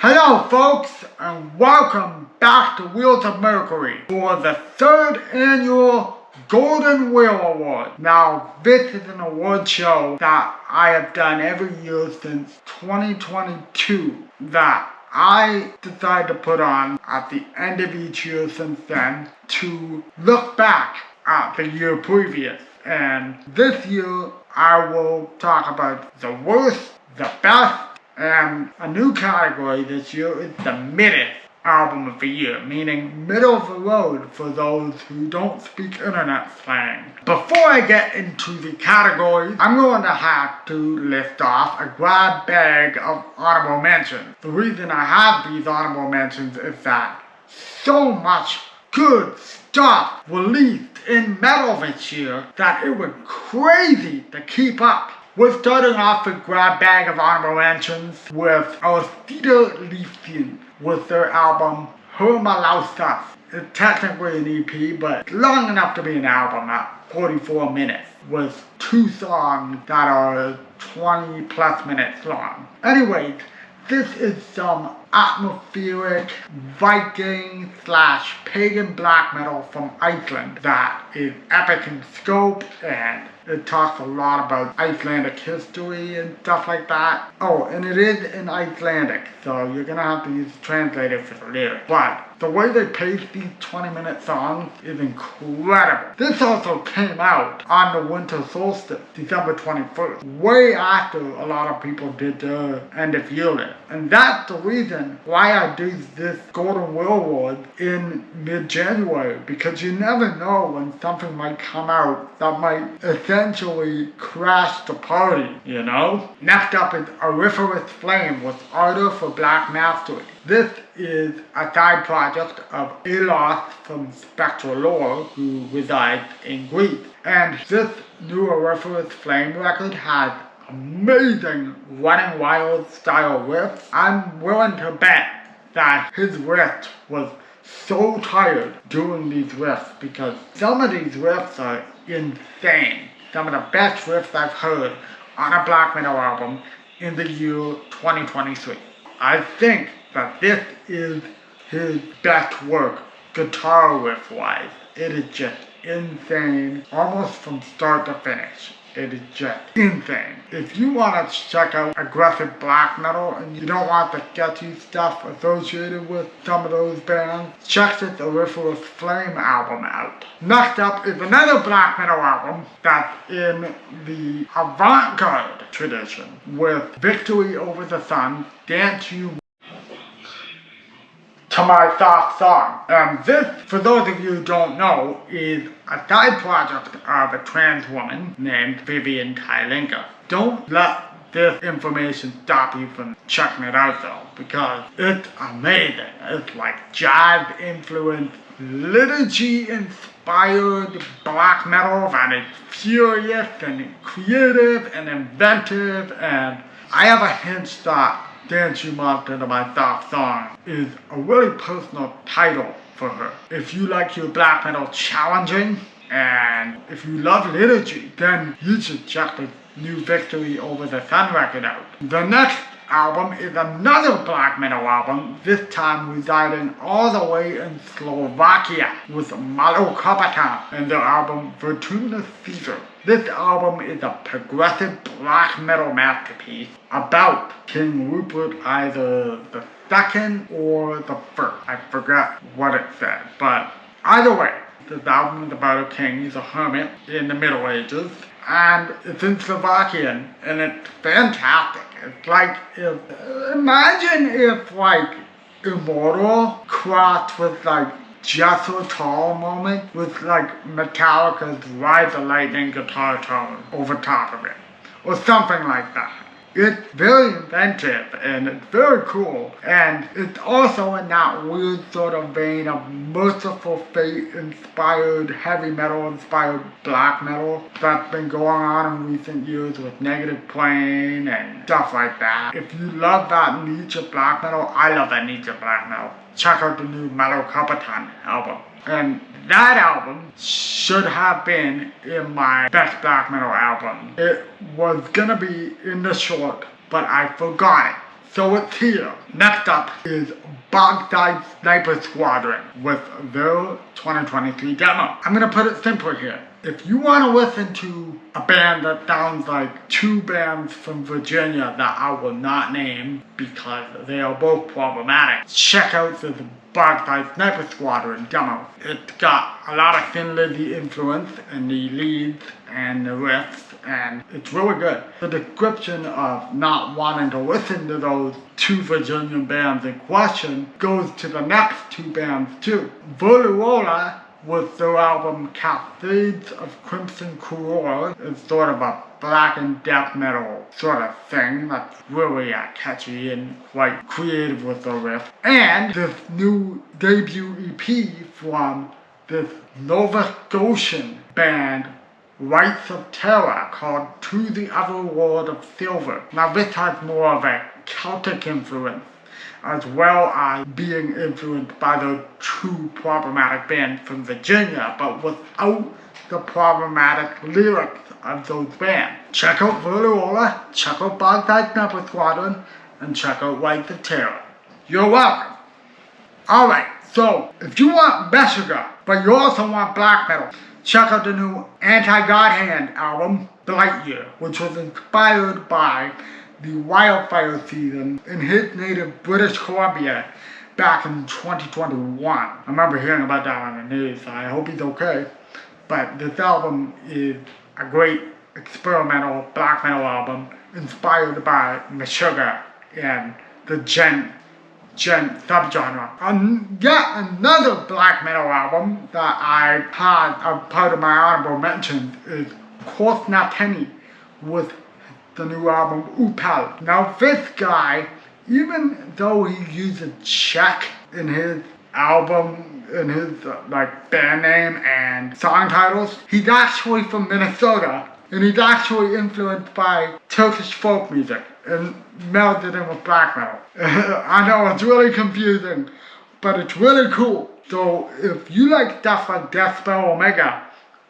Hello folks, and welcome back to Wheels of Mercury for the third annual Golden Wheel Award. Now, this is an award show that I have done every year since 2022 that I decided to put on at the end of each year since then to look back at the year previous. And this year I will talk about the worst, the best, and a new category this year is the MIDDEST album of the year, meaning middle of the road for those who don't speak internet slang. Before I get into the categories, I'm going to have to list off a grab bag of honorable mentions. The reason I have these honorable mentions is that so much good stuff released in metal this year that it was crazy to keep up. We're starting off with grab bag of honorable mentions with Árstídir lífsins with their album Hermalausaz. It's technically an EP, but long enough to be an album at 44 minutes with two songs that are 20 plus minutes long. Anyways, this is some atmospheric Viking / pagan black metal from Iceland that is epic in scope, and it talks a lot about Icelandic history and stuff like that. Oh, and it is in Icelandic, so you're gonna have to use a translator for the lyrics. But the way they pace these 20-minute songs is incredible. This also came out on the winter solstice, December 21st, way after a lot of people did their end of year list. And that's the reason why I do this Golden Wheel Award in mid-January, because you never know when something might come out that might essentially crash the party, you know? Next up is Auriferous Flame with Ardor for Black Mastery. This is a side project of Elos from Spectral Lore, who resides in Greece. And this new Auriferous Flame record has amazing Running Wild style riffs. I'm willing to bet that his wrist was so tired doing these riffs, because some of these riffs are insane. Some of the best riffs I've heard on a black metal album in the year 2023. I think that this is his best work guitar riff wise. It is just insane, almost from start to finish. It is just insane. If you want to check out aggressive black metal and you don't want the sketchy stuff associated with some of those bands, check this Auriferous Flame album out. Next up is another black metal album that's in the avant-garde tradition with Victory Over the Sun, Dance You to My Soft Song. And this, for those of you who don't know, is a side project of a trans woman named Vivian Tylinka. Don't let this information stop you from checking it out though, because it's amazing. It's like jazz influenced, liturgy inspired black metal that is furious and creative and inventive, and I have a hunch that Dance You to My Soft Song is a really personal title for her. If you like your black metal challenging, and if you love liturgy, then you should check the new Victory Over the Sun record out. The next album is another black metal album, this time residing all the way in Slovakia with Malokarpatan and their album Vertumnus. This album is a progressive black metal masterpiece about King Rupert, either the second or the first. I forgot what it said, but either way, this album is about a king. He's a hermit in the Middle Ages, and it's in Slovakian, and it's fantastic. It's like imagine if like Immortal crossed with like Jethro Tull moment with like Metallica's Ride the Lightning guitar tone over top of it, or something like that. It's very inventive and it's very cool, and it's also in that weird sort of vein of Merciful Fate inspired, heavy metal inspired black metal that's been going on in recent years with Negative Plane and stuff like that. If you love that niche of black metal, I love that niche of black metal, check out the new Malokarpatan album. And that album should have been in my best black metal album. It was gonna be in the short, but I forgot it So it's here. Next up is Bogside Sniper Squadron with their 2023 demo. I'm gonna put it simple here. If you want to listen to a band that sounds like two bands from Virginia that I will not name because they are both problematic, check out the Bogside Sniper Squadron demo. It's got a lot of Thin Lizzy influence in the leads and the riffs, and it's really good. The description of not wanting to listen to those two Virginian bands in question goes to the next two bands too. Veriluola with their album Cascades of Crimson Cruor is sort of a black and death metal sort of thing that's really catchy and quite creative with the riff. And this new debut EP from this Nova Scotian band Rites of Terror called To the Otherworld of Silver. Now this has more of a Celtic influence, as well as being influenced by the two problematic bands from Virginia, but without the problematic lyrics of those bands. Check out Veriluola, check out Bogside Sniper Squadron, and check out Rites of Terror. You're welcome. Alright, so if you want Meshuggah, but you also want black metal, check out the new Anti-God Hand album, Blight, which was inspired by the wildfire season in his native British Columbia back in 2021. I remember hearing about that on the news, so I hope he's okay. But this album is a great experimental black metal album inspired by Meshuggah and the Gent subgenre. Yet another black metal album that I had a part of my honorable mentions is Kostnateni with the new album Úpal. Now this guy, even though he uses Czech in his album, in his band name and song titles, he's actually from Minnesota, and he's actually influenced by Turkish folk music and melded in with black metal. I know it's really confusing, but it's really cool. So if you like stuff like Deathspell Omega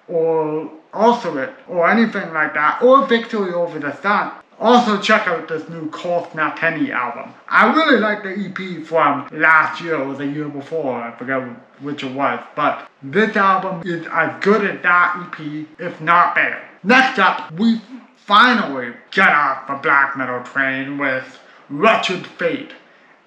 or Ultimate or anything like that, or Victory Over the Sun, also check out this new Kostnateni album. I really like the EP from last year or the year before, I forget which it was, but this album is as good as that EP, if not better. Next up, we finally get off the black metal train with Wretched Fate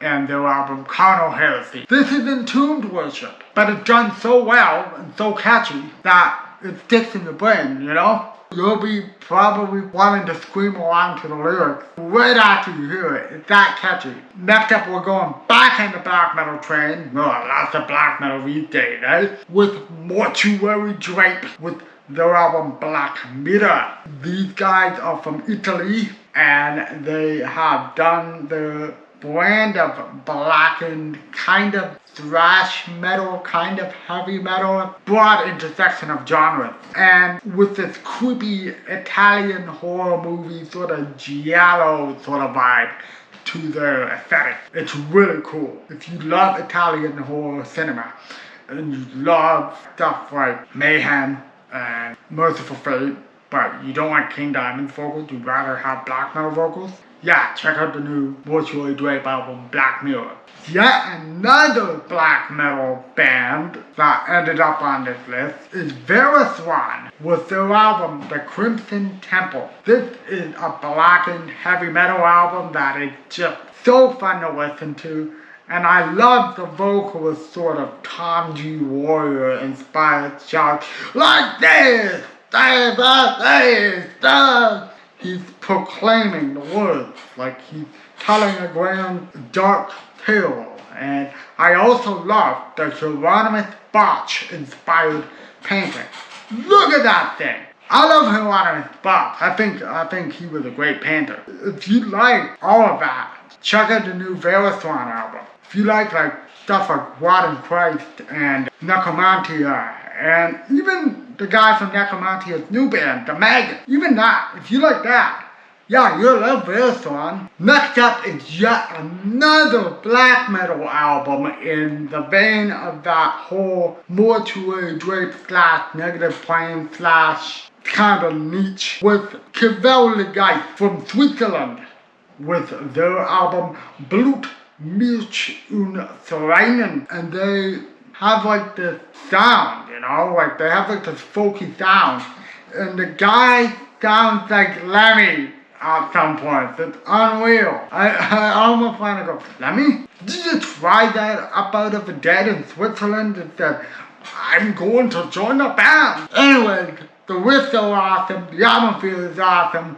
and their album Carnal Heresy. This is entombed worship, but it's done so well and so catchy that it sticks in your brain, you know? You'll be probably wanting to scream along to the lyrics right after you hear it. It's that catchy. Next up, we're going back in the black metal train. Oh, lots of black metal these days, eh? With Mortuary Drape with their album Black Mirror. These guys are from Italy, and they have done the blend of blackened kind of thrash metal, kind of heavy metal, broad intersection of genres, and with this creepy Italian horror movie sort of giallo sort of vibe to their aesthetic. It's really cool. If you love Italian horror cinema and you love stuff like Mayhem and Merciful Fate, but you don't like King Diamond's vocals, you'd rather have black metal vocals, yeah, check out the new Mortuary Drape album, Black Mirror. Yet another black metal band that ended up on this list is Varathron with their album, The Crimson Temple. This is a blackened heavy metal album that is just so fun to listen to, and I love the vocalist sort of Tom G. Warrior inspired shout like this, he's proclaiming the words, like he's telling a grand, dark tale. And I also love the Hieronymus Botch inspired painting. Look at that thing! I love Hieronymus Botch. I think he was a great painter. If you like all of that, check out the new Varathron album. If you like stuff like God and Christ and Necromantia, and even the guy from Necromantia's new band, The Maggot, even that, if you like that, yeah, you'll love Varathron. Next up is yet another black metal album in the vein of that whole Mortuary Drape / Negative Plane / kind of niche with Kvelgeyst from Switzerland with their album Blut, Milch und Thränen, and they have like this sound, you know, like they have like this folky sound, and the guy sounds like Lemmy at some point. It's unreal. I almost want to go, Lemmy? Did you try that up out of the dead in Switzerland and said, I'm going to join the band? Anyway, the riffs are awesome, the album feels awesome.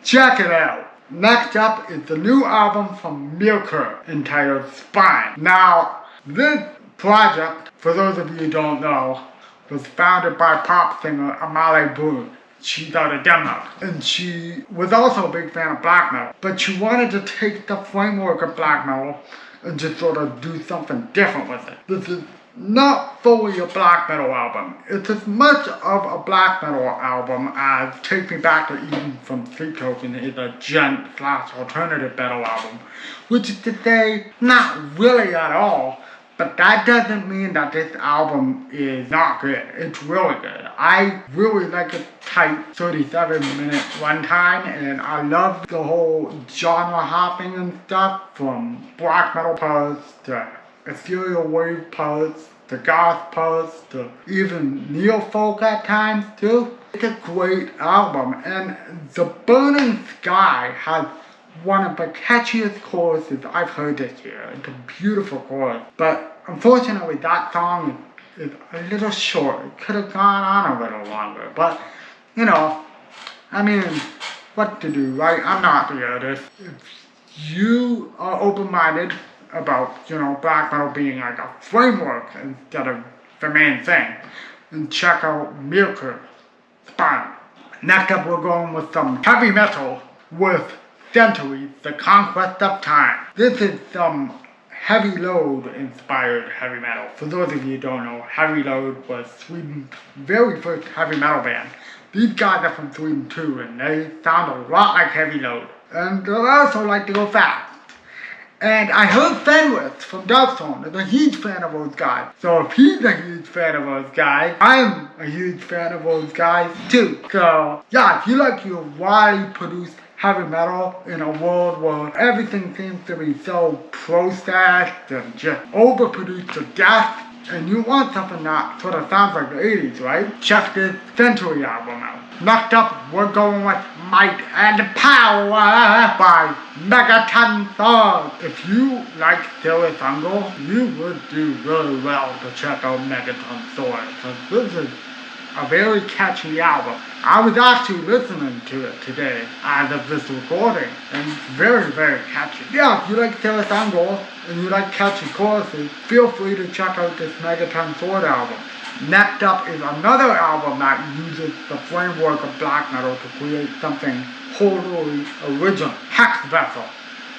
Check it out. Next up is the new album from Milch entitled Spine. Now, this project, for those of you who don't know, was founded by pop singer Blut. She's out of Denmark, and she was also a big fan of black metal, but she wanted to take the framework of black metal and just sort of do something different with it. This is not fully a black metal album. It's as much of a black metal album as Take Me Back to Eden from Sleep Token is a gent/alternative metal album, which is to say, not really at all. But that doesn't mean that this album is not good. It's really good. I really like a tight 37-minute runtime, and I love the whole genre hopping and stuff, from black metal parts to ethereal wave parts to goth parts to even neo-folk at times too. It's a great album, and The Burning Sky has one of the catchiest choruses I've heard this year. It's a beautiful chorus, but unfortunately that song is a little short. It could have gone on a little longer, but you know, I mean, what to do, right? I'm not the artist. If you are open-minded about, you know, black metal being like a framework instead of the main thing, and check out Milch Spine. Next up, we're going with some heavy metal with Centuries, The Conquest of Time. This is some Heavy Load inspired heavy metal. For those of you who don't know, Heavy Load was Sweden's very first heavy metal band. These guys are from Sweden too, and they sound a lot like Heavy Load. And they also like to go fast. And I heard Fenris from Darkthrone is a huge fan of those guys. So if he's a huge fan of those guys, I'm a huge fan of those guys too. So yeah, if you like your widely produced heavy metal in a world where everything seems to be so processed and just overproduced to death, and you want something that sort of sounds like the 80s, right? Check this Century album out. Next up, we're going with Might and Power by Megaton Thug. If you like Silly Fungal, you would do really well to check out Megaton Thug, because this is a very catchy album. I was actually listening to it today as of this recording, and it's very, very catchy. Yeah, if you like Silly Fungal and you like catchy choruses, feel free to check out this Megaton Sword album. Next up is another album that uses the framework of black metal to create something totally original. Hex Vessel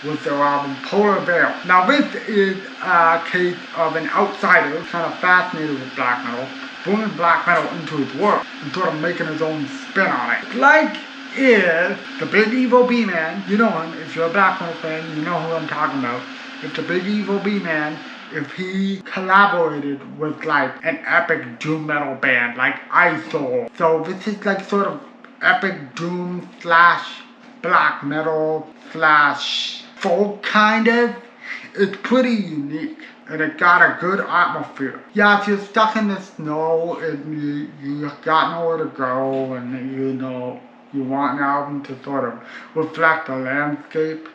with their album Polar Veil. Now this is a case of an outsider kind of fascinated with black metal, bringing black metal into his work and sort of making his own spin on it. Like is the Big Evil B-Man, you know him, if you're a black metal fan, you know who I'm talking about. If the Big Evil B-Man, if he collaborated with like an epic doom metal band like ISOL. So this is like sort of epic doom / black metal / folk kind of. It's pretty unique, and it got a good atmosphere. Yeah, if you're stuck in the snow and you got nowhere to go, and you know you want an album to sort of reflect the landscape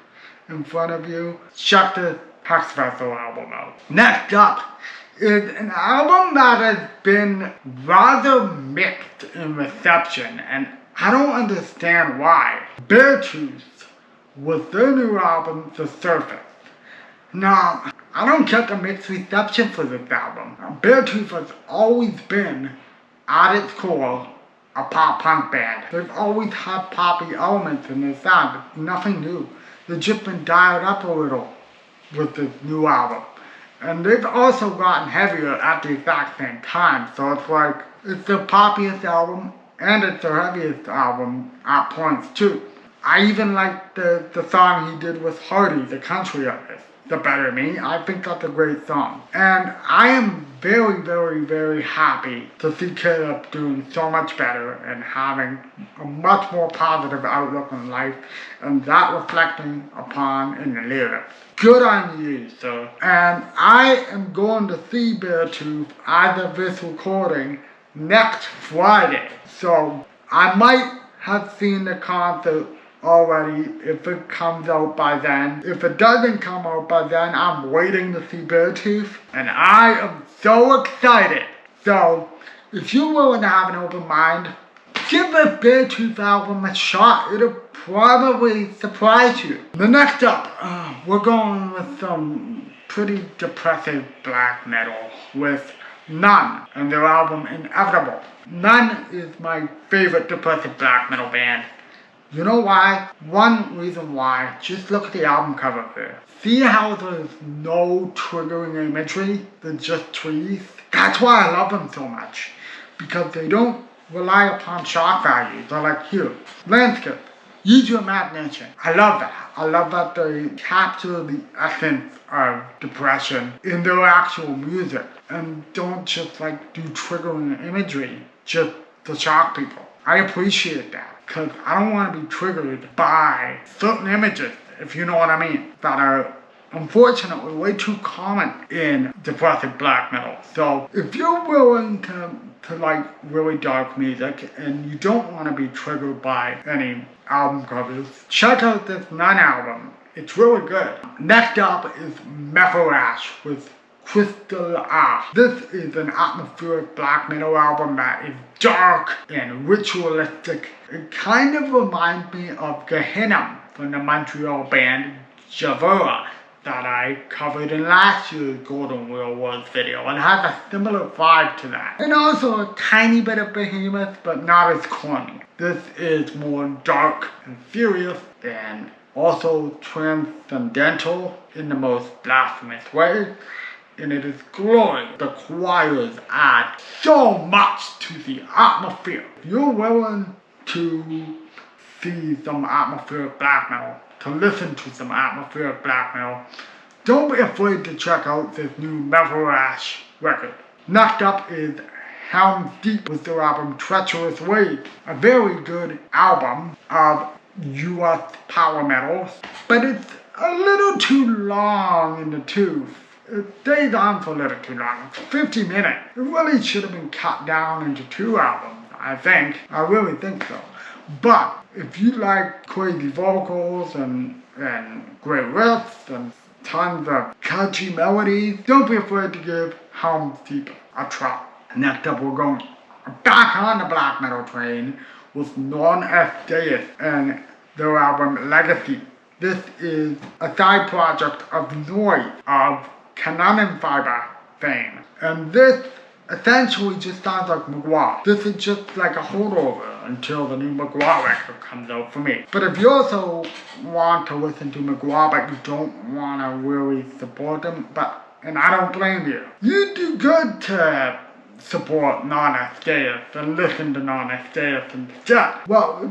in front of you, check the Hex Vessel album out. Next up is an album that has been rather mixed in reception, and I don't understand why. Vertumnus with their new album, The Surface. Now, I don't get the mixed reception for this album. Vertumnus has always been, at its core, a pop-punk band. They've always had poppy elements in their sound. It's nothing new. They've just been dialed up a little with this new album. And they've also gotten heavier at the exact same time. So it's like, it's their poppiest album, and it's their heaviest album at points too. I even like the song he did with Hardy, the country artist. The Better Me. I think that's a great song. And I am very, very, very happy to see Caleb doing so much better and having a much more positive outlook on life, and that reflecting upon in the lyrics. Good on you, sir. And I am going to see Beartooth as of this recording next Friday. So I might have seen the concert already if it comes out by then. If it doesn't come out by then, I'm waiting to see Beartooth, and I am so excited. So if you're willing to have an open mind, give the Beartooth album a shot. It'll probably surprise you. The next up, we're going with some pretty depressive black metal with None and their album Inevitable. None is my favorite depressive black metal band. You know why? One reason why, just look at the album cover here. See how there's no triggering imagery? They're just trees? That's why I love them so much. Because they don't rely upon shock value. They're like, here, landscape, use your imagination. I love that. I love that they capture the essence of depression in their actual music. And don't just like do triggering imagery just to shock people. I appreciate that. Because I don't want to be triggered by certain images, if you know what I mean, that are unfortunately way too common in depressive black metal. So if you're willing to like really dark music and you don't want to be triggered by any album covers, check out this None album. It's really good. Next up is Mephorash with Krystl-Ah. This is an atmospheric black metal album that is dark and ritualistic. It kind of reminds me of Gehenna from the Montreal band Javura that I covered in last year's Golden Wheel Wars video, and has a similar vibe to that. And also a tiny bit of Behemoth, but not as corny. This is more dark and serious and also transcendental in the most blasphemous way. And it is glorious. The choirs add so much to the atmosphere. If you're willing to see some atmospheric black metal, to listen to some atmospheric black metal, don't be afraid to check out this new Mephorash record. Next up is Helm's Deep with their album Treacherous Waves, a very good album of US power metal, but it's a little too long in the tooth. It stays on for a little too long. It's 50 minutes. It really should have been cut down into 2 albums, I think. I really think so. But if you like crazy vocals and great riffs and tons of catchy melodies, don't be afraid to give Helm's Deep a try. Next up, we're going back on the black metal train with Est Deus and their album Legacy. This is a side project of Noise of Cannon Fiber fame. And this essentially just sounds like McGraw. This is just like a holdover until the new McGraw record comes out for me. But if you also want to listen to McGraw but you don't want to really support them, and I don't blame you, you do good to support Est Deus and listen to Est Deus instead. Well,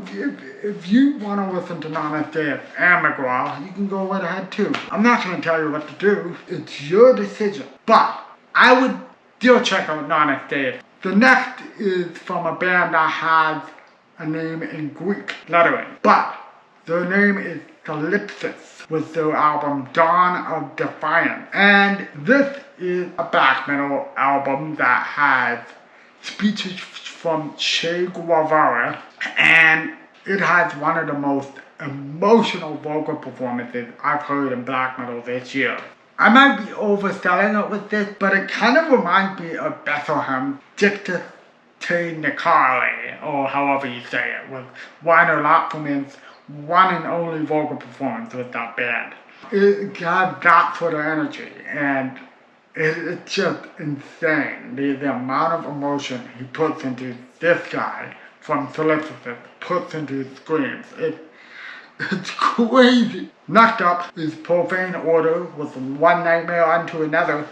if you want to listen to Est Deus and McGraw, you can go right ahead too. I'm not going to tell you what to do. It's your decision. But I would still check out Est Deus. The next is from a band that has a name in Greek lettering, but their name is Calypsis with their album Dawn of Defiance. And this is a black metal album that has speeches from Che Guevara, and it has one of the most emotional vocal performances I've heard in black metal this year. I might be overselling it with this, but it kind of reminds me of Bethlehem Dictator Nicari, or however you say it, with Weiner Lotfman's one and only vocal performance with that band. It has that sort of energy, and it's just insane. The amount of emotion he puts into this guy from Solipsism, puts into his screams. It's crazy. Next up is Profane Order with One Nightmare Unto Another.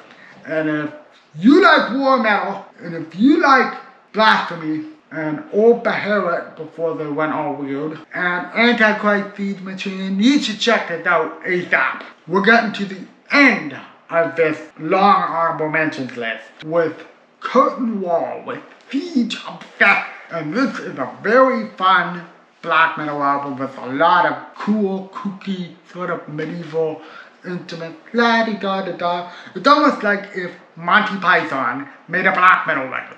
And if you like war metal, and if you like blasphemy, and Old Beherit before they went all weird, and Antichrist Feed Machine, you should check this out ASAP. We're getting to the end of this long honorable mentions list with Curtain Wall with Siege of Death. And this is a very fun black metal album with a lot of cool, kooky, sort of medieval instruments. La-di-da-da-da. It's almost like if Monty Python made a black metal record.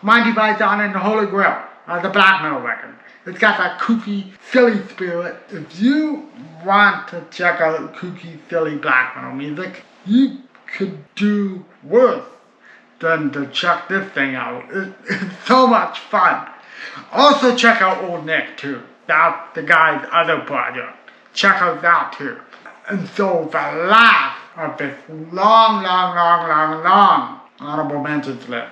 Monty Python and the Holy Grail are the black metal record. It's got that kooky, silly spirit. If you want to check out kooky, silly black metal music, you could do worse than to check this thing out. It's so much fun. Also check out Old Nick too. That's the guy's other project. Check out that too. And so the last of this long honorable mentions list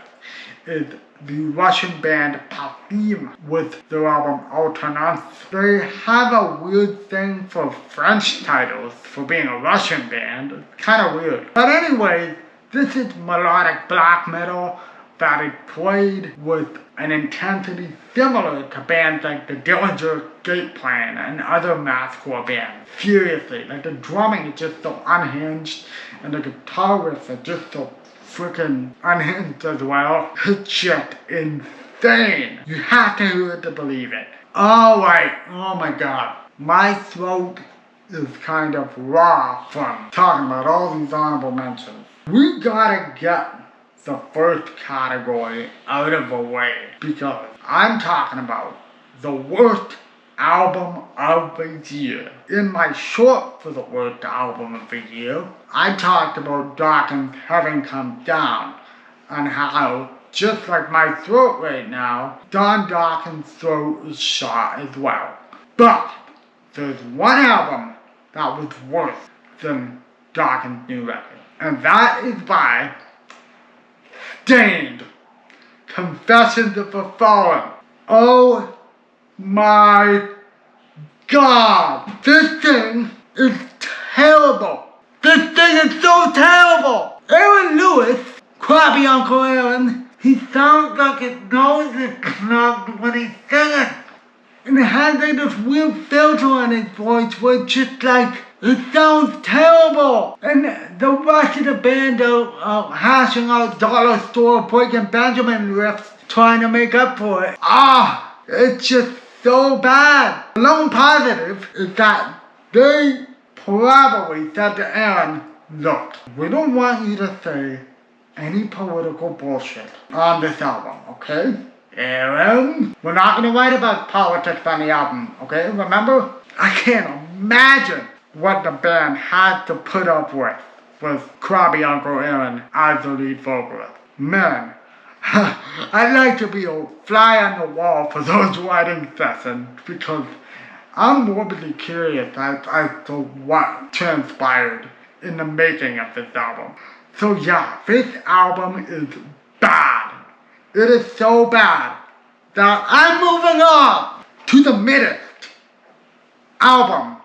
is the Russian band Parfum with their album Alternance. They have a weird thing for French titles for being a Russian band. It's kind of weird. But anyway, this is melodic black metal that is played with an intensity similar to bands like the Dillinger Gate Plan and other mathcore bands. Seriously, like the drumming is just so unhinged and the guitar riffs are just so freaking unhinged as well. It's just insane. You have to hear it to believe it. Alright, oh my god. My throat is kind of raw from talking about all these honorable mentions. We gotta get the first category out of the way because I'm talking about the worst album of the year. In my short for the worst album of the year, I talked about Dawkins Heaven Come Down and how, just like my throat right now, Don Dawkins' throat is shot as well. But there's one album that was worse than Dawkins' new record, and that is by Stained, Confessions of the Fallen. Oh my god, this thing is terrible. This thing is so terrible. Aaron Lewis, crappy Uncle Aaron, he sounds like his nose is plugged when he's singing. And it has like this weird filter on his voice where it's just like, it sounds terrible! And the rest of the band are hashing out dollar store breaking Benjamin riffs trying to make up for it. It's just so bad. The lone positive is that they probably said to Aaron, look, we don't want you to say any political bullshit on this album, okay? Aaron, we're not going to write about politics on the album, okay? Remember? I can't imagine what the band had to put up with Crabby Uncle Aaron as the lead vocalist. Man, I'd like to be a fly on the wall for those writing sessions because I'm morbidly curious as to what transpired in the making of this album. So yeah, this album is bad. It is so bad that I'm moving on to the MIDDEST album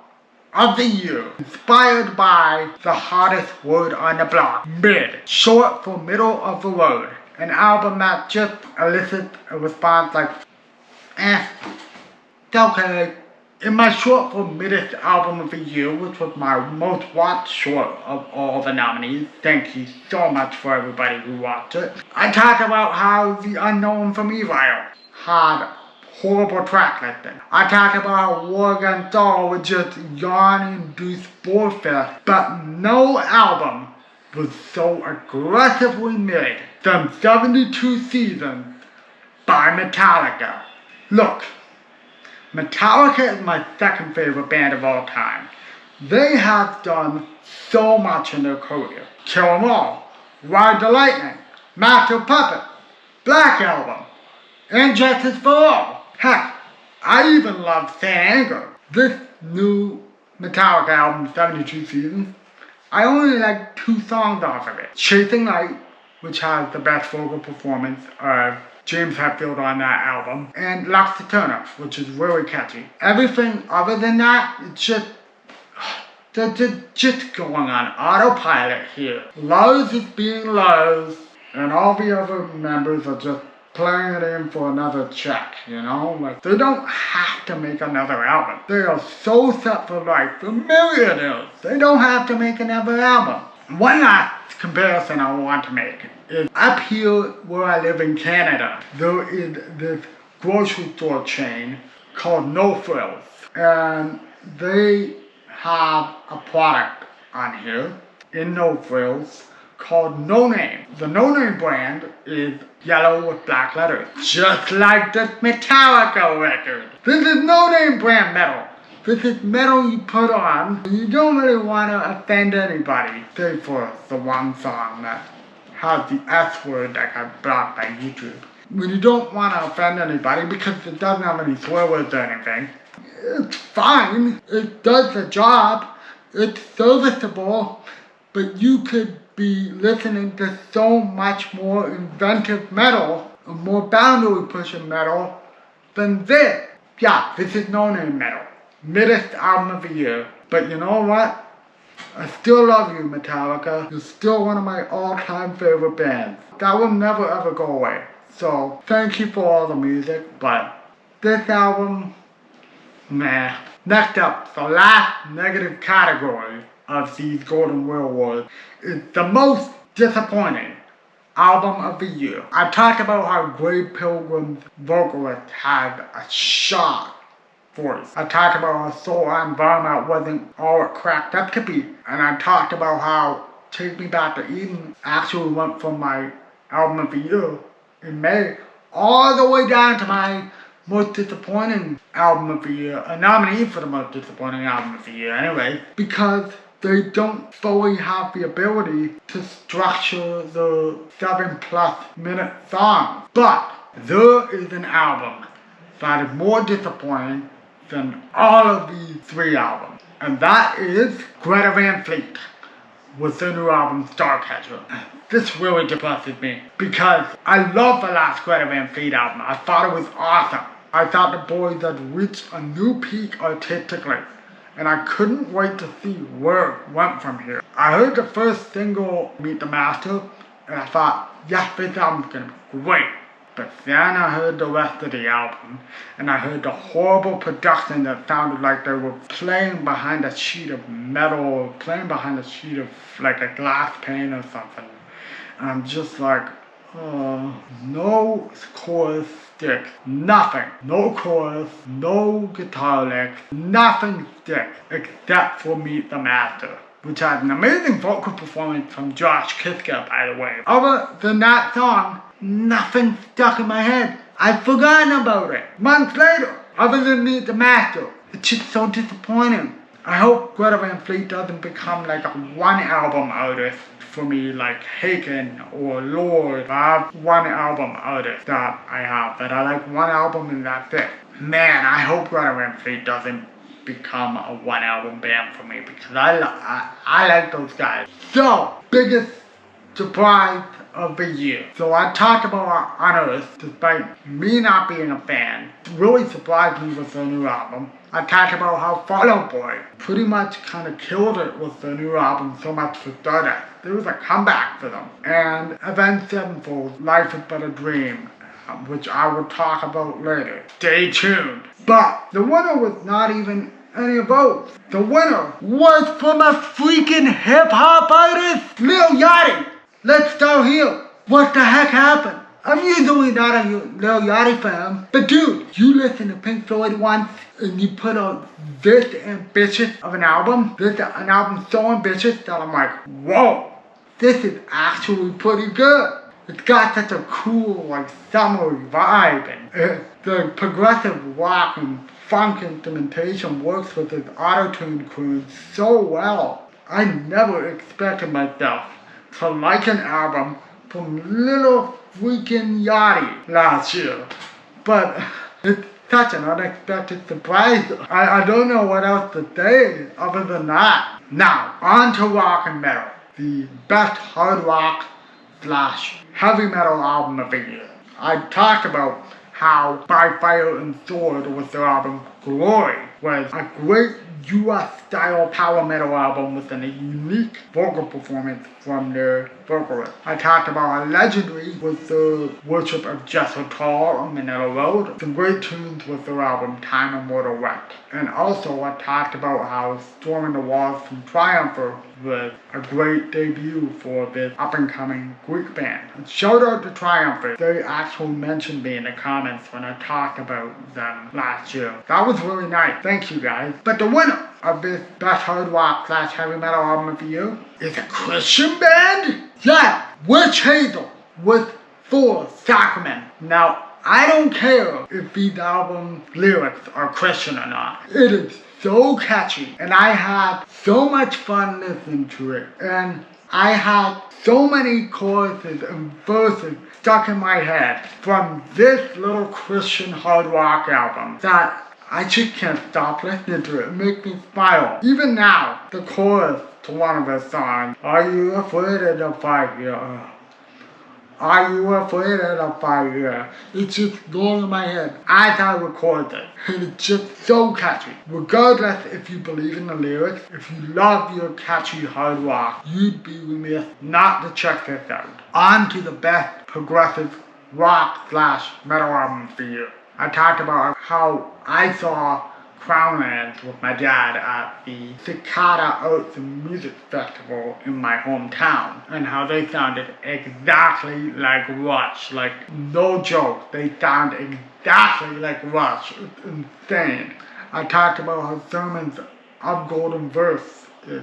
of the year, inspired by the hottest word on the block, mid, short for middle of the road. An album that just elicits a response like, it's okay. In my short for MIDDEST album of the year, which was my most watched short of all the nominees, thank you so much for everybody who watched it, I talked about how The Unknown from Evil had horrible track listing. I talked about how War Against All was just yawn-induced bullshit, but no album was so aggressively mid than 72 Seasons by Metallica. Look, Metallica is my second favorite band of all time. They have done so much in their career. Kill 'Em All, Ride the Lightning, Master of Puppets, Black Album, and Justice for All. Heck, I even love Saint Anger. This new Metallica album, 72 Seasons, I only like 2 songs off of it. Chasing Light, which has the best vocal performance of James Hetfield on that album, and Lux Eterna, which is really catchy. Everything other than that, it's just, they're just going on autopilot here. Lars is being Lars, and all the other members are just playing it in for another check, you know? Like, they don't have to make another album. They are so set for life for millionaires. They don't have to make another album. One last comparison I want to make is up here where I live in Canada, there is this grocery store chain called No Frills, and they have a product on here in No Frills called No Name. The No Name brand is yellow with black letters, just like this Metallica record. This is No Name brand metal. This is metal you put on. You don't really want to offend anybody, save for the one song that has the S word that got blocked by YouTube. When you don't want to offend anybody because it doesn't have any swear words or anything, it's fine. It does the job. It's serviceable, but you could be listening to so much more inventive metal, more boundary pushing metal than this. Yeah, this is No Name metal. MIDDEST album of the year. But you know what? I still love you, Metallica. You're still one of my all-time favorite bands. That will never ever go away. So, thank you for all the music, but this album, meh. Next up, the last negative category of these Golden Wheel Awards is the most disappointing album of the year. I talked about how Grey Pilgrim's vocalist had a sharp voice. I talked about how Soul and Varmount wasn't all it cracked up to be. And I talked about how Take Me Back to Eden actually went from my album of the year in May all the way down to my most disappointing album of the year, a nominee for the most disappointing album of the year anyway, because they don't fully have the ability to structure the 7+ minute songs. But there is an album that is more disappointing than all of these 3 albums, and that is Greta Van Fleet with their new album Starcatcher. This really depresses me because I love the last Greta Van Fleet album. I thought it was awesome. I thought the boys had reached a new peak artistically, and I couldn't wait to see where it went from here. I heard the first single, Meet the Master, and I thought, yes, this album's gonna be great. But then I heard the rest of the album, and I heard the horrible production that sounded like they were playing behind a sheet of metal, or playing behind a sheet of like a glass pane or something. And I'm just like, no chorus sticks, nothing. No chorus, no guitar licks, nothing sticks except for Meet the Master, which has an amazing vocal performance from Josh Kiska, by the way. Other than that song, nothing stuck in my head. I've forgotten about it. Months later, other than Meet the Master. It's just so disappointing. I hope Greta Van Fleet doesn't become like a one album artist for me, like Haken or Lord. I have one album artist that I have, that I like one album and that's it. Man, I hope Greta Van Fleet doesn't become a one album band for me, because I like those guys. So, biggest surprise of the year. So I talked about Honourable, despite me not being a fan. It really surprised me with their new album. I talked about how Fall Out Boy pretty much kind of killed it with their new album, So Much for Stardust. There was a comeback for them. And Avenged Sevenfold, Life is But a Dream, which I will talk about later. Stay tuned. But the winner was not even any of those. The winner was from a freaking hip-hop artist, Lil Yachty. Let's start here. What the heck happened? I'm usually not a Lil Yachty fan, but dude, you listen to Pink Floyd once and you put out this ambitious of an album, an album so ambitious that I'm like, whoa, this is actually pretty good. It's got such a cool, like, summery vibe, and the progressive rock and funk instrumentation works with his auto-tune croon so well. I never expected myself to like an album from little freaking Yachty last year, but it's such an unexpected surprise. I don't know what else to say other than that. Now, on to rock and metal, the best hard rock / heavy metal album of the year. I talked about how By Fire and Sword with their album Glory was a great US style power metal album with a unique vocal performance from their vocalist. I talked about how legendary was the worship of Jethro Tull on Manila Road, some great tunes with their album Time Immortal Wreck. And also I talked about how Storming the Walls from Triumpher was a great debut for this up-and-coming Greek band. And shout out to Triumpher. They actually mentioned me in the comments when I talked about them last year. That was really nice. Thank you guys. But the winner of this best hard rock / heavy metal album of the year is a Christian band? Yeah, Witch Hazel with Full Sacrament. Now, I don't care if these album lyrics are Christian or not. It is so catchy, and I had so much fun listening to it, and I had so many choruses and verses stuck in my head from this little Christian hard rock album that I just can't stop listening to it. It makes me smile. Even now, the chorus to one of the songs, "Are you afraid of the fire? Are you afraid of the fire?" It's just going in my head as I record it. And it's just so catchy. Regardless if you believe in the lyrics, if you love your catchy hard rock, you'd be remiss not to check this out. On to the best progressive rock / metal album of the year. I talked about how I saw Crownlands with my dad at the Cicada Arts and Music Festival in my hometown, and how they sounded exactly like Rush. Like, no joke, they sound exactly like Rush. It's insane. I talked about how Sermons of Golden Verse is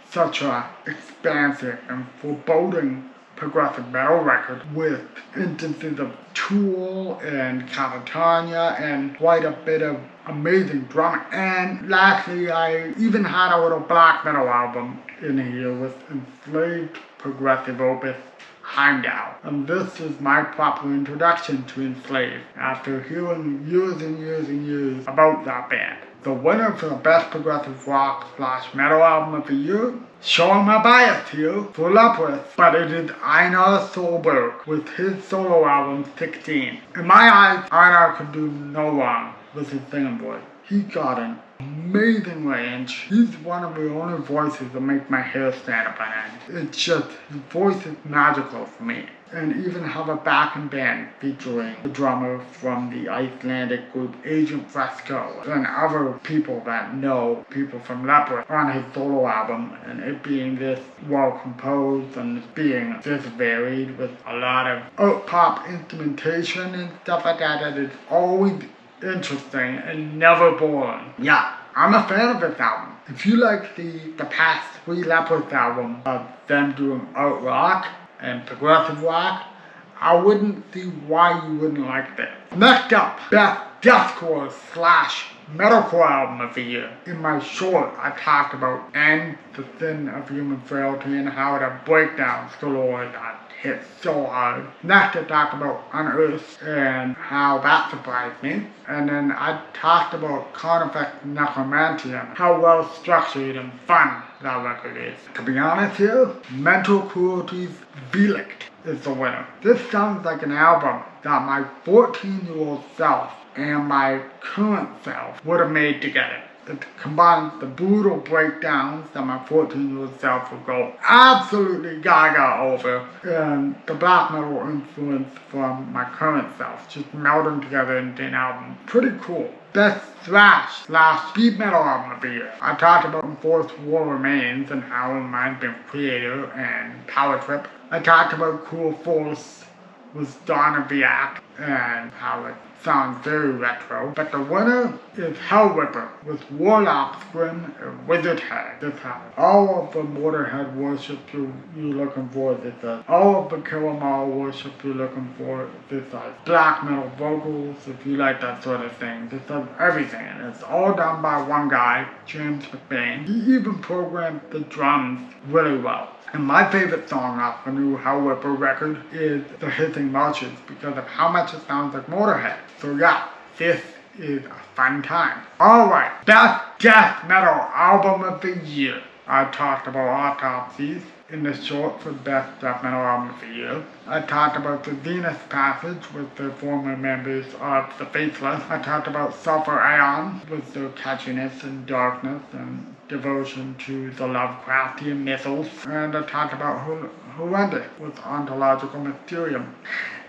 such a expansive and foreboding progressive metal record with instances of Tool and Catatonia and quite a bit of amazing drumming. And lastly, I even had a little black metal album in here with enslaved progressive opus Heimdall. And this is my proper introduction to Enslaved after hearing years and years and years about that band. The winner for the best progressive rock / metal album of the year, showing my bias here, for Leprous, but it is Einar Solberg with his solo album 16. In my eyes, Einar could do no wrong with his singing voice. He got an amazing range. He's one of the only voices that make my hair stand up on end. It's just, his voice is magical for me. And even have a backing band featuring the drummer from the Icelandic group Agent Fresco and other people that know people from Leprous on his solo album, and it being this well composed and it being this varied with a lot of art pop instrumentation and stuff like that, that is always interesting and never boring. Yeah, I'm a fan of this album. If you like the past 3 Leprous albums of them doing art rock and progressive rock, I wouldn't see why you wouldn't like this. Next up, best deathcore / metalcore album of the year. In my short, I talked about And the Sin of Human Frailty and how the breakdowns galore that hit so hard. Next, I talked about Unearthed and how that surprised me. And then I talked about Carnifex Necromantium, how well structured and fun that record is. To be honest here, Mental Cruelty's Blight is the winner. This sounds like an album that my 14-year-old self and my current self would have made together. It combines the brutal breakdowns that my 14-year-old self would go absolutely gaga over, and the black metal influence from my current self, just melding together into an album. Pretty cool. Best thrash / speed metal album of the year. I talked about Enforced War Remains and how it reminds me of Creator and Power Trip. I talked about Cruel Force was Dawn of the Act and how it sounds very retro. But the winner is Hellripper with Warlock Scrim and Wizard Head. This has all of the Motorhead worship you're looking for. This has all of the Kill 'Em All worship you're looking for. This has black metal vocals if you like that sort of thing. This has everything, and it's all done by one guy, James McBain. He even programmed the drums really well. And my favorite song off the new Hellripper record is The Hissing Marshes because of how much it sounds like Motorhead. So yeah, this is a fun time. Alright, best death metal album of the year. I talked about Autopsies in the short for Best Death Metal Album of the Year. I talked about the Venus Passage with the former members of the Faithless. I talked about Sulphur Aeon with their catchiness and darkness and devotion to the Lovecraftian mythos. And I talked about Horrendous with Ontological Mysterium.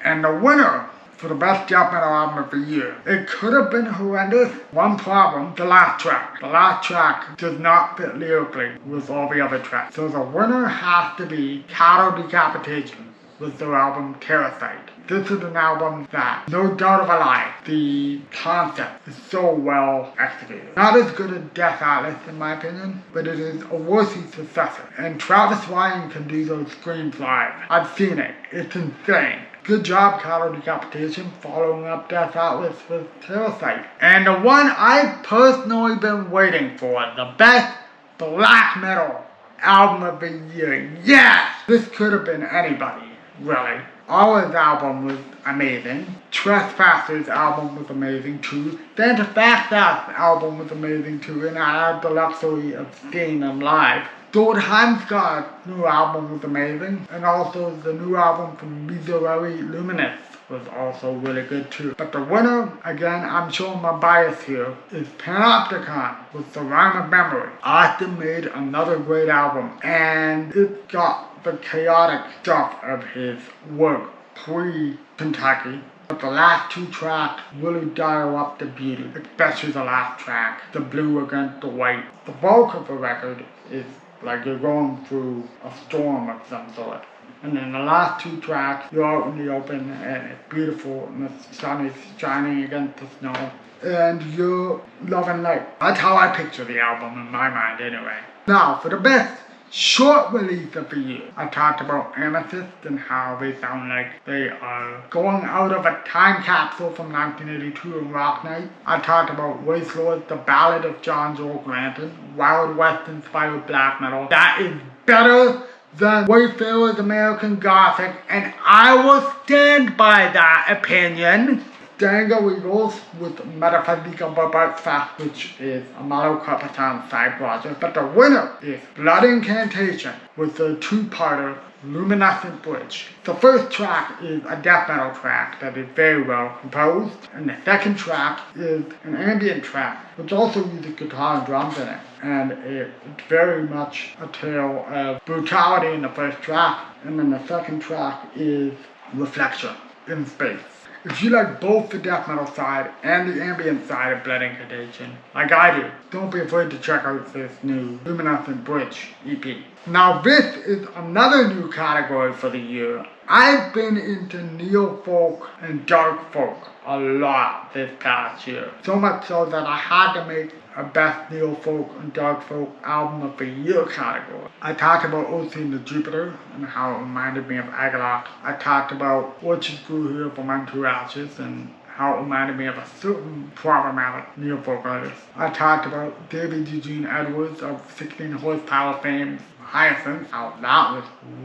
And the winner for the Best Death Metal Album of the Year, it could have been Horrendous. One problem, the last track. The last track does not fit lyrically with all the other tracks. So the winner has to be Cattle Decapitation with their album Parasite. This is an album that, no doubt of a lie, the concept is so well executed. Not as good as Death Atlas in my opinion, but it is a worthy successor. And Travis Ryan can do those screams live. I've seen it. It's insane. Good job, Cattle Decapitation, following up Death Atlas with Parasite. And the one I've personally been waiting for, the Best Black Metal Album of the Year. Yes! This could have been anybody, really. Aura's album was amazing. Trespassers' album was amazing too. Fantastic's album was amazing too, and I had the luxury of seeing them live. Heimskar's new album was amazing, and also the new album from Mortuary Nominees was also really good too. But the winner, again, I'm showing my bias here, is Panopticon with The Rime of Memory. Austin made another great album, and it got the chaotic stuff of his work pre-Kentucky. But the last two tracks really dial up the beauty, especially the last track, the blue against the white. The bulk of the record is like you're going through a storm of some sort. And then the last two tracks, you're out in the open and it's beautiful and the sun is shining against the snow. And you're loving life. That's how I picture the album in my mind anyway. Now, for the best short release of the year, I talked about Amethyst and how they sound like they are going out of a time capsule from 1982 in Rock Night. I talked about Wacelord, the Ballad of John Joel Glanton, Wild West inspired black metal. That is better than Wayfarer's American Gothic, and I will stand by that opinion. Danger Eagles with Metaphysical Fast, which is a Malokarpatan side project. But the winner is Blood Incantation with the two-parter Luminescent Bridge. The first track is a death metal track that is very well composed, and the second track is an ambient track, which also uses guitar and drums in it. And it's very much a tale of brutality in the first track, and then the second track is Reflection in Space. If you like both the death metal side and the ambient side of Blood Incantation, like I do, don't be afraid to check out this new Luminescent Bridge EP. Now this is another new category for the year. I've been into neo-folk and dark folk a lot this past year. So much so that I had to make a Best Neo-Folk and Dark Folk Album of the Year category. I talked about Ocean to Jupiter and how it reminded me of Agalok. I talked about Orchids Grew Here from Unto Ashes and how it reminded me of a certain problematic neo-folk artist. I talked about David Eugene Edwards of 16 Horsepower fame, Hyacinth, how that was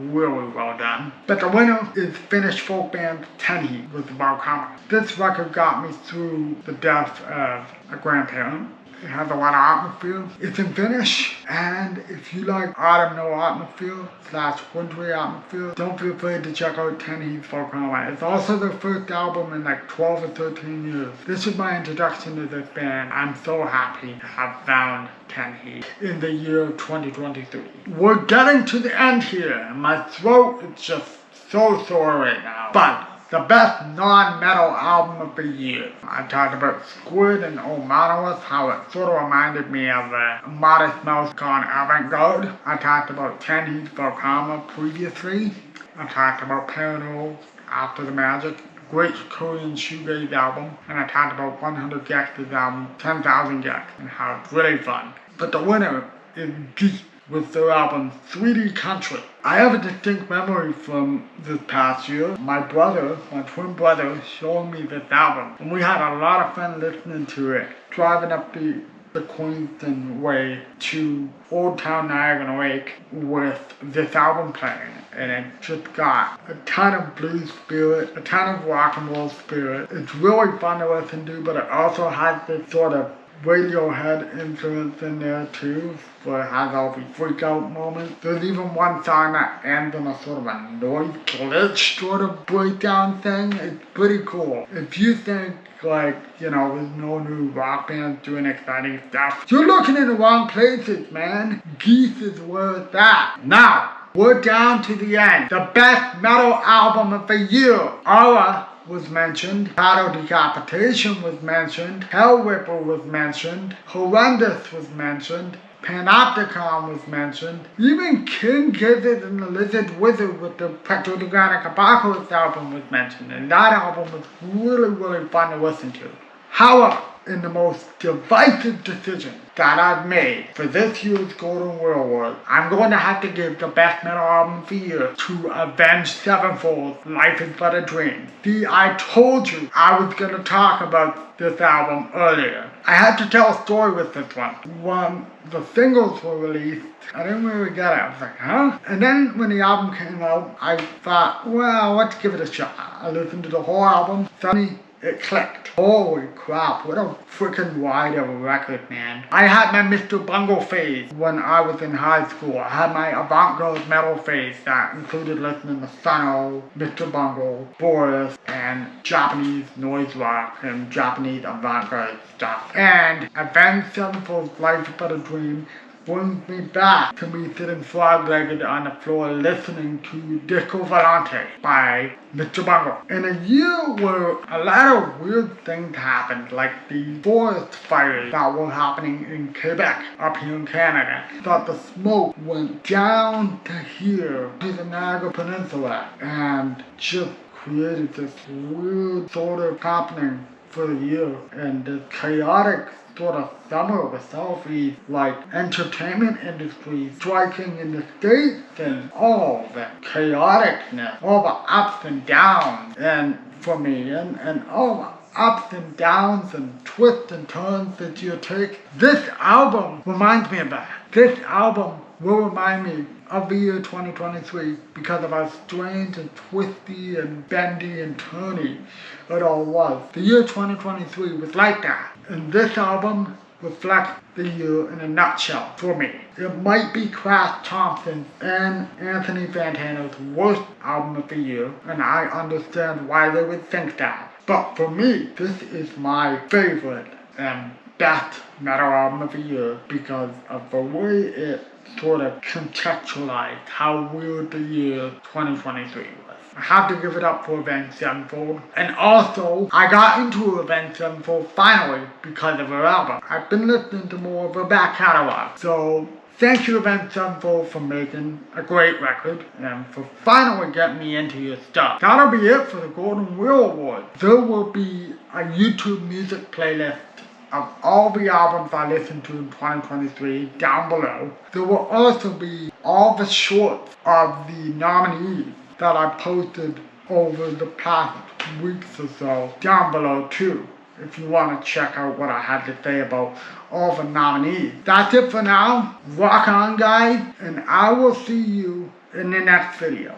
really well done. But the winner is Finnish folk band Tenhi with Valkama. This record got me through the death of a grandparent. It has a lot of atmosphere. It's in Finnish, and if you like autumnal atmosphere / wintry atmosphere, don't be afraid to check out Tenhi's Valkama. It's also their first album in like 12 or 13 years. This is my introduction to this band. I'm so happy to have found Tenhi in the year of 2023. We're getting to the end here, and my throat is just so sore right now. But the best non-metal album of the year. I talked about Squid and Hermalausaz, how it sort of reminded me of a Modest Mouse gone avant-garde. I talked about Tenhi's Valkama previously. I talked about Paranormal After the Magic, great Korean shoegaze album. And I talked about 100 Gex's album, 10,000 Gex, and how it's really fun. But the winner is Geek with their album 3D Country. I have a distinct memory from this past year. My twin brother, showed me this album. And we had a lot of fun listening to it, driving up the Queenston way to Old Town Niagara Lake with this album playing. And it just got a ton of blues spirit, a ton of rock and roll spirit. It's really fun to listen to, but it also has this sort of Radiohead influence in there too, where it has all these freak out moments. There's even one song that ends on a sort of a noise glitch sort of breakdown thing. It's pretty cool. If you think like, you know, there's no new rock bands doing exciting stuff, you're looking in the wrong places, man. Geese is where it's at. Now, we're down to the end. The best metal album of the year. Aura was mentioned, Shadow Decapitation was mentioned, Hellripper was mentioned, Horrendous was mentioned, Panopticon was mentioned, even King Gizzard and the Lizard Wizard with the Pectodogonic Apocalypse album was mentioned, and that album was really, really fun to listen to. However, in the most divisive decision that I've made for this year's Golden Wheel Award, I'm going to have to give the best metal album of the year to Avenged Sevenfold's Life is But a Dream. See, I told you I was going to talk about this album earlier. I had to tell a story with this one. When the singles were released, I didn't really get it. I was like, huh? And then when the album came out, I thought, well, let's give it a shot. I listened to the whole album. Suddenly, it clicked. Holy crap, what a freaking ride of a record, man. I had my Mr. Bungle phase when I was in high school. I had my avant-garde metal phase that included listening to Sono, Mr. Bungle, Boris, and Japanese noise rock and Japanese avant-garde stuff. And Avenged Sevenfold's Life is But a Dream brings me back to me sitting frog-legged on the floor listening to Disco Volante by Mr. Bungle. In a year where a lot of weird things happened, like the forest fires that were happening in Quebec, up here in Canada, that the smoke went down to here, to the Niagara Peninsula, and just created this weird sort of happening for the year, and this chaotic sort of summer with all these like entertainment industry striking in the States and all the chaoticness, all the ups and downs, and for me, and all the ups and downs and twists and turns that you take. This album reminds me of that. This album will remind me of the year 2023 because of how strange and twisty and bendy and turny it all was. The year 2023 was like that. And this album reflects the year in a nutshell for me. It might be Crash Thompson's and Anthony Fantano's worst album of the year, and I understand why they would think that. But for me, this is my favorite and best metal album of the year because of the way it sort of contextualized how weird the year 2023 was. I have to give it up for Avenged Sevenfold. And also, I got into Avenged Sevenfold finally because of her album. I've been listening to more of her back catalog. So, thank you Avenged Sevenfold for making a great record and for finally getting me into your stuff. That'll be it for the Golden Wheel Award. There will be a YouTube music playlist of all the albums I listened to in 2023 down below. There will also be all the shorts of the nominees that I posted over the past weeks or so down below too, if you want to check out what I had to say about all the nominees. That's it for now. Rock on, guys, and I will see you in the next video.